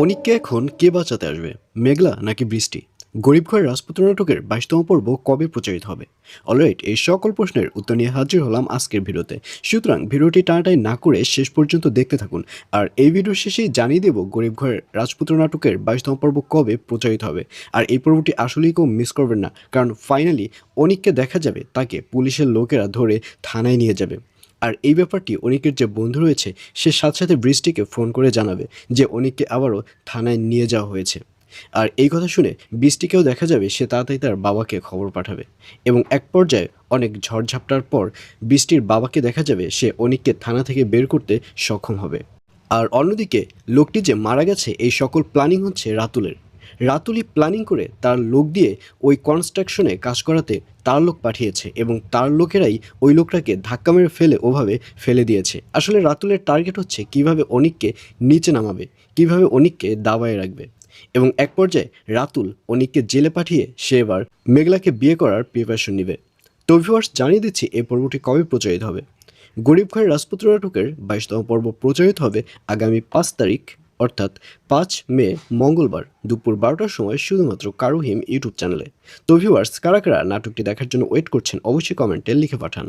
অনিককে এখন কে বাঁচাতে আসবে, মেঘলা নাকি বৃষ্টি? গরিব ঘরের রাজপুত্র নাটকের 22তম পর্ব কবে প্রচারিত হবে? অলরাইট, এই সকল প্রশ্নের উত্তর নিয়ে হাজির হলাম আজকের ভিডিওতে। সুতরাং ভিডিওটি টানাটাই না করে শেষ পর্যন্ত দেখতে থাকুন। আর এই ভিডিওর শেষেই জানিয়ে দেব গরিব ঘরের রাজপুত্র নাটকের 22তম পর্ব কবে প্রচারিত হবে। আর এই পর্বটি আসলেই কেউ মিস করবেন না, কারণ ফাইনালি অনিককে দেখা যাবে, তাকে পুলিশের লোকেরা ধরে থানায় নিয়ে যাবে। আর এই ব্যাপারটি অনিকের যে বন্ধু রয়েছে, সে সাথে সাথে বৃষ্টিকে ফোন করে জানাবে যে অনিককে আবারও থানায় নিয়ে যাওয়া হয়েছে। আর এই কথা শুনে বৃষ্টিকেও দেখা যাবে সে তাড়াতাড়ি তার বাবাকে খবর পাঠাবে। এবং এক পর্যায়ে অনেক ঝড়ঝাপটার পর বৃষ্টির বাবাকে দেখা যাবে সে অনিককে থানা থেকে বের করতে সক্ষম হবে। আর অন্যদিকে লোকটি যে মারা গেছে, এই সকল প্ল্যানিং হচ্ছে রাতুলের। রাতুলই প্ল্যানিং করে তার লোক দিয়ে ওই কনস্ট্রাকশনে কাজ করাতে তার লোক পাঠিয়েছে, এবং তার লোকেরাই ওই লোকটাকে ধাক্কা মেরে ফেলে ওভাবে ফেলে দিয়েছে। আসলে রাতুলের টার্গেট হচ্ছে কিভাবে অনিককে নিচে নামাবে, কিভাবে অনিককে দাবায় রাখবে। এবং এক পর্যায়ে রাতুল অনিককে জেলে পাঠিয়ে সে এবার মেঘলাকে বিয়ে করার প্রিপারেশন নেবে। তো ভিউয়ার্স, জানিয়ে দিচ্ছি এই পর্বটি কবে প্রচারিত হবে। গরিব ঘরের রাজপুত্র নাটকের 22তম পর্ব প্রচারিত হবে আগামী 5 তারিখ, অর্থাৎ 5 মে, মঙ্গলবার দুপুর 12টার সময় শুধুমাত্র কারুহিম ইউটিউব চ্যানেলে। তো ভিউয়ার্স, কারা কারা নাটকটি দেখার জন্য ওয়েট করছেন অবশ্যই কমেন্টে লিখে পাঠান।